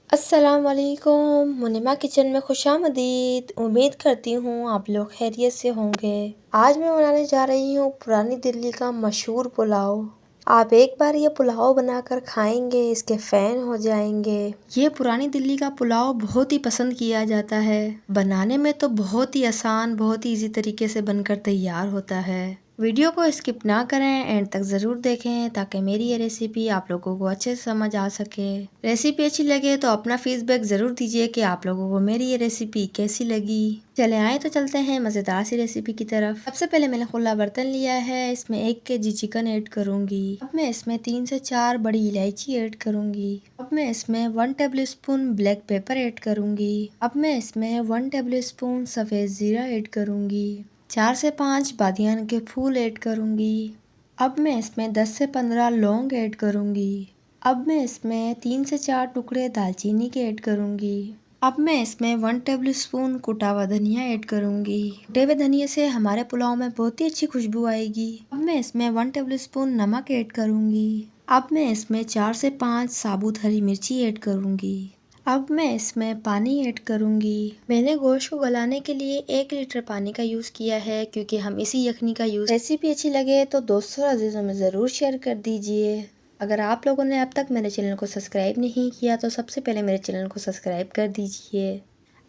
अस्सलाम वालेकुम, मुनिमा किचन में खुशामदीद। उम्मीद करती हूँ आप लोग खैरियत से होंगे। आज मैं बनाने जा रही हूँ पुरानी दिल्ली का मशहूर पुलाव। आप एक बार ये पुलाव बनाकर खाएंगे, इसके फैन हो जाएंगे। ये पुरानी दिल्ली का पुलाव बहुत ही पसंद किया जाता है। बनाने में तो बहुत ही आसान, बहुत ही इजी तरीके से बनकर तैयार होता है। वीडियो को स्किप ना करें, एंड तक ज़रूर देखें ताकि मेरी ये रेसिपी आप लोगों को अच्छे से समझ आ सके। रेसिपी अच्छी लगे तो अपना फीडबैक ज़रूर दीजिए कि आप लोगों को मेरी ये रेसिपी कैसी लगी। चले आए तो चलते हैं मज़ेदार सी रेसिपी की तरफ। सबसे पहले मैंने खुला बर्तन लिया है, इसमें 1 केजी चिकन ऐड करूंगी। अब मैं इसमें 3 से 4 बड़ी इलायची ऐड करूंगी। अब मैं इसमें 1 table spoon black pepper add करूंगी। अब मैं इसमें 1 टेबल स्पून सफ़ेद ज़ीरा ऐड करूंगी। 4 से 5 बादियान के फूल ऐड करूंगी। अब मैं इसमें 10 से 15 लौंग ऐड करूंगी। अब मैं इसमें 3 से 4 टुकड़े दालचीनी के ऐड करूंगी। अब मैं इसमें 1 टेबल स्पून कुटा हुआ धनिया ऐड करूंगी। कुटे हुए धनिया से हमारे पुलाव में बहुत ही अच्छी खुशबू आएगी। अब मैं इसमें 1 टेबल स्पून नमक ऐड करूंगी। अब मैं इसमें 4 से 5 साबुत हरी मिर्ची ऐड करूंगी। अब मैं इसमें पानी ऐड करूंगी। मैंने गोश्त को गलाने के लिए 1 लीटर पानी का यूज़ किया है, क्योंकि हम इसी यखनी का यूज़। रेसिपी अच्छी लगे तो दोस्तों और अजीज़ों में ज़रूर शेयर कर दीजिए। अगर आप लोगों ने अब तक मेरे चैनल को सब्सक्राइब नहीं किया तो सबसे पहले मेरे चैनल को सब्सक्राइब कर दीजिए।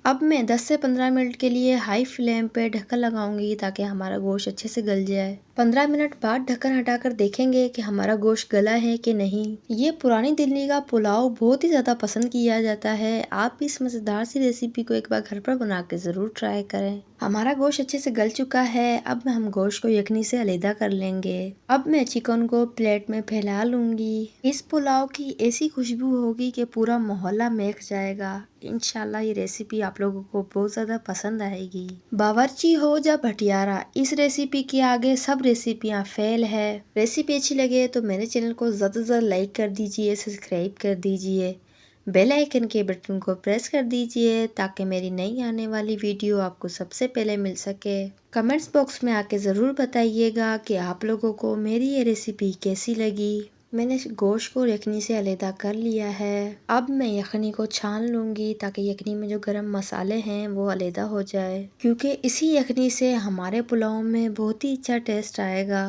अब मैं 10 से 15 मिनट के लिए हाई फ्लेम पे ढक्कन लगाऊंगी ताकि हमारा गोश्त अच्छे से गल जाए। 15 मिनट बाद ढक्कन हटाकर देखेंगे कि हमारा गोश्त गला है कि नहीं। ये पुरानी दिल्ली का पुलाव बहुत ही ज़्यादा पसंद किया जाता है। आप भी इस मज़ेदार सी रेसिपी को एक बार घर पर बना के ज़रूर ट्राई करें। हमारा गोश्त अच्छे से गल चुका है। अब हम गोश्त को यखनी से अलग कर लेंगे। अब मैं चिकन को प्लेट में फैला लूंगी। इस पुलाव की ऐसी खुशबू होगी कि पूरा मोहल्ला महक जाएगा। इंशाल्लाह ये रेसिपी आप लोगों को बहुत ज़्यादा पसंद आएगी। बावर्ची हो या भटियारा, इस रेसिपी के आगे सब रेसिपियाँ फेल है। रेसिपी अच्छी लगे तो मेरे चैनल को ज़्यादा से ज़्यादा लाइक कर दीजिए, सब्सक्राइब कर दीजिए, बेल आइकन के बटन को प्रेस कर दीजिए ताकि मेरी नई आने वाली वीडियो आपको सबसे पहले मिल सके। कमेंट्स बॉक्स में आके ज़रूर बताइएगा कि आप लोगों को मेरी ये रेसिपी कैसी लगी। मैंने गोश्त को यखनी से अलहदा कर लिया है। अब मैं यखनी को छान लूँगी ताकि यखनी में जो गरम मसाले हैं वो अलहदा हो जाए, क्योंकि इसी यखनी से हमारे पुलाव में बहुत ही अच्छा टेस्ट आएगा।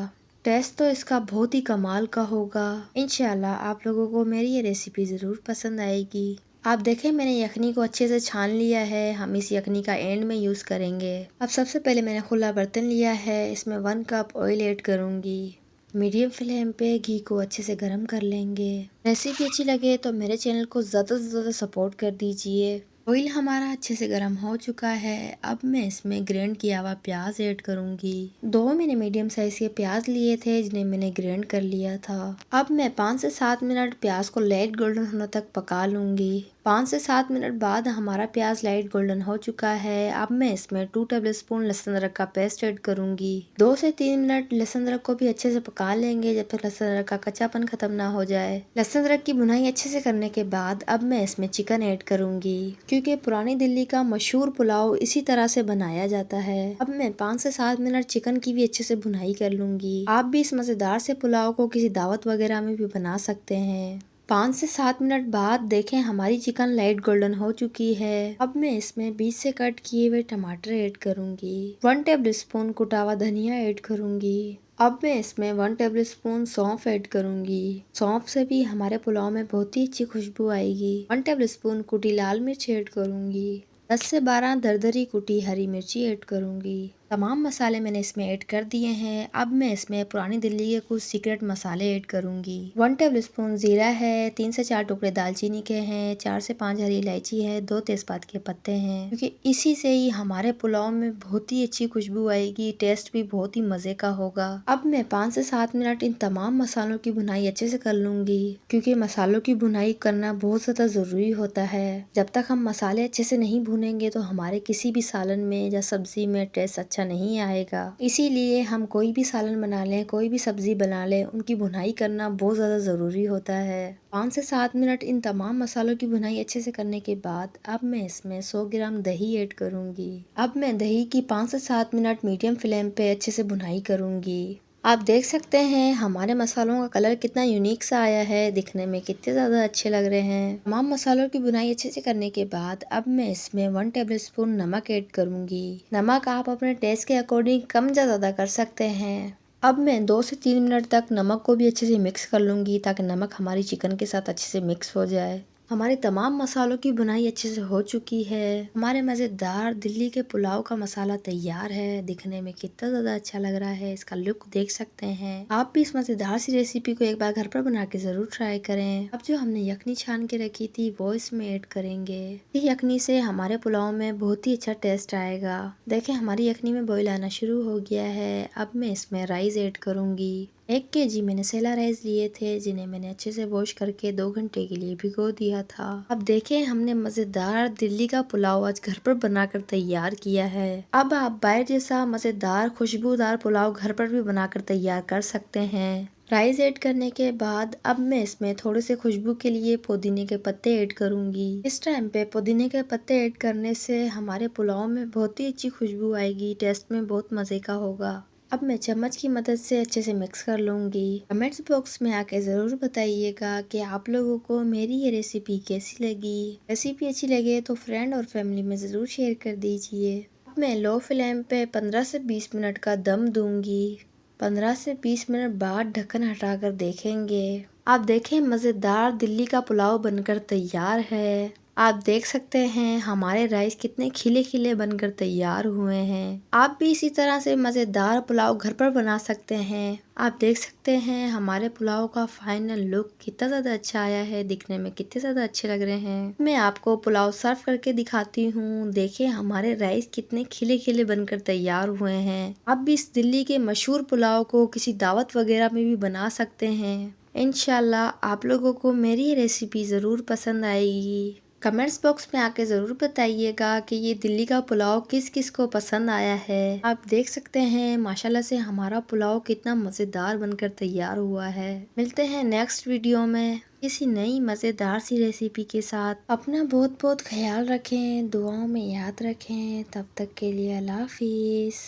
टेस्ट तो इसका बहुत ही कमाल का होगा। इंशाल्लाह आप लोगों को मेरी ये रेसिपी ज़रूर पसंद आएगी। आप देखें मैंने यखनी को अच्छे से छान लिया है। हम इस यखनी का एंड में यूज़ करेंगे। अब सबसे पहले मैंने खुला बर्तन लिया है, इसमें 1 कप ऑयल ऐड करूँगी। मीडियम फ्लेम पे घी को अच्छे से गर्म कर लेंगे। रेसिपी अच्छी लगे तो मेरे चैनल को ज़्यादा से ज़्यादा सपोर्ट कर दीजिए। ऑयल हमारा अच्छे से गर्म हो चुका है। अब मैं इसमें ग्राइंड किया हुआ प्याज ऐड करूंगी। 2 मैंने मीडियम साइज के प्याज लिए थे जिन्हें मैंने ग्राइंड कर लिया था। अब मैं 5 से 7 मिनट प्याज को लाइट गोल्डन होने तक पका लूंगी। 5 से 7 मिनट बाद हमारा प्याज लाइट गोल्डन हो चुका है। अब मैं इसमें 2 टेबल स्पून लहसुन अदरक का पेस्ट ऐड करूंगी। 2 से 3 मिनट लहसुन अदरक को भी अच्छे से पका लेंगे जब तक लहसुन अदरक का कच्चापन खत्म ना हो जाए। लहसुन अदरक की भुनाई अच्छे से करने के बाद अब मैं इसमें चिकन ऐड करूंगी, क्योंकि पुरानी दिल्ली का मशहूर पुलाव इसी तरह से बनाया जाता है। अब मैं 5 से 7 मिनट चिकन की भी अच्छे से भुनाई कर लूंगी। आप भी इस मजेदार से पुलाव को किसी दावत वगैरह में भी बना सकते हैं। 5 से 7 मिनट बाद देखें हमारी चिकन लाइट गोल्डन हो चुकी है। अब मैं इसमें बीच से कट किए हुए टमाटर ऐड करूंगी। 1 टेबल स्पून कुटा हुआ धनिया ऐड करूंगी। अब मैं इसमें 1 टेबल स्पून सौंफ ऐड करूंगी। सौंफ से भी हमारे पुलाव में बहुत ही अच्छी खुशबू आएगी। 1 टेबल स्पून कुटी लाल मिर्च ऐड करूंगी। 10 से 12 दरदरी कुटी हरी मिर्ची ऐड करूंगी। तमाम मसाले मैंने इसमें ऐड कर दिए हैं। अब मैं इसमें पुरानी दिल्ली के कुछ सीक्रेट मसाले ऐड करूंगी। 1 टेबल स्पून जीरा है, 3 से 4 टुकड़े दालचीनी के हैं, 4 से 5 हरी इलायची है, 2 तेजपात के पत्ते हैं, क्योंकि इसी से ही हमारे पुलाव में बहुत ही अच्छी खुशबू आएगी। टेस्ट भी बहुत ही मजे का होगा। अब मैं 5 से 7 मिनट इन तमाम मसालों की भुनाई अच्छे से कर लूंगी, क्योंकि मसालों की भुनाई करना बहुत ज्यादा जरूरी होता है। जब तक हम मसाले अच्छे से नहीं भुनेंगे तो हमारे किसी भी सालन में या सब्जी में टेस्ट अच्छा नहीं आएगा। इसीलिए हम कोई भी सालन बना लें, कोई भी सब्जी बना लें, उनकी भुनाई करना बहुत ज़्यादा ज़रूरी होता है। 5 से 7 मिनट इन तमाम मसालों की भुनाई अच्छे से करने के बाद अब मैं इसमें 100 ग्राम दही ऐड करूंगी। अब मैं दही की 5 से 7 मिनट मीडियम फ्लेम पे अच्छे से भुनाई करूंगी। आप देख सकते हैं हमारे मसालों का कलर कितना यूनिक सा आया है, दिखने में कितने ज़्यादा अच्छे लग रहे हैं। तमाम मसालों की बुनाई अच्छे से करने के बाद अब मैं इसमें 1 टेबलस्पून नमक ऐड करूंगी। नमक आप अपने टेस्ट के अकॉर्डिंग कम या ज़्यादा कर सकते हैं। अब मैं 2 से 3 मिनट तक नमक को भी अच्छे से मिक्स कर लूंगी ताकि नमक हमारी चिकन के साथ अच्छे से मिक्स हो जाए। हमारे तमाम मसालों की बुनाई अच्छे से हो चुकी है। हमारे मज़ेदार दिल्ली के पुलाव का मसाला तैयार है। दिखने में कितना ज़्यादा अच्छा लग रहा है, इसका लुक देख सकते हैं। आप भी इस मज़ेदार सी रेसिपी को एक बार घर पर बना के ज़रूर ट्राई करें। अब जो हमने यखनी छान के रखी थी वो इसमें ऐड करेंगे। ये यखनी से हमारे पुलाव में बहुत ही अच्छा टेस्ट आएगा। देखिए हमारी यखनी में बॉईल आना शुरू हो गया है। अब मैं इसमें राइस ऐड करूंगी। 1 kg मैंने सेला राइस लिए थे, जिन्हें मैंने अच्छे से वॉश करके 2 घंटे के लिए भिगो दिया था। अब देखें हमने मजेदार दिल्ली का पुलाव आज घर पर बनाकर तैयार किया है। अब आप बाहर जैसा मजेदार खुशबूदार पुलाव घर पर भी बनाकर तैयार कर सकते हैं। राइस ऐड करने के बाद अब मैं इसमें थोड़े से खुशबू के लिए पुदीने के पत्ते ऐड करूंगी। इस टाइम पे पुदीने के पत्ते ऐड करने से हमारे पुलाव में बहुत ही अच्छी खुशबू आएगी, टेस्ट में बहुत मजे का होगा। अब मैं चम्मच की मदद से अच्छे से मिक्स कर लूंगी। कमेंट्स बॉक्स में आके ज़रूर बताइएगा कि आप लोगों को मेरी ये रेसिपी कैसी लगी। रेसिपी अच्छी लगे तो फ्रेंड और फैमिली में ज़रूर शेयर कर दीजिए। अब मैं लो फ्लेम पे 15 से 20 मिनट का दम दूंगी। 15 से 20 मिनट बाद ढक्कन हटाकर देखेंगे। आप देखें मज़ेदार दिल्ली का पुलाव बनकर तैयार है। आप देख सकते हैं हमारे राइस कितने खिले खिले बनकर तैयार हुए हैं। आप भी इसी तरह से मज़ेदार पुलाव घर पर बना सकते हैं। आप देख सकते हैं हमारे पुलाव का फाइनल लुक कितना ज़्यादा अच्छा आया है, दिखने में कितने ज़्यादा अच्छे लग रहे हैं। मैं आपको पुलाव सर्व करके दिखाती हूँ। देखिए हमारे राइस कितने खिले खिले बनकर तैयार हुए हैं। आप भी इस दिल्ली के मशहूर पुलाव को किसी दावत वगैरह में भी बना सकते हैं। इंशाल्लाह आप लोगों को मेरी रेसिपी ज़रूर पसंद आएगी। कमेंट्स बॉक्स में आके ज़रूर बताइएगा कि ये दिल्ली का पुलाव किस किस को पसंद आया है। आप देख सकते हैं माशाल्लाह से हमारा पुलाव कितना मज़ेदार बनकर तैयार हुआ है। मिलते हैं नेक्स्ट वीडियो में किसी नई मज़ेदार सी रेसिपी के साथ। अपना बहुत बहुत ख्याल रखें, दुआओं में याद रखें। तब तक के लिए अल्लाह हाफिज़।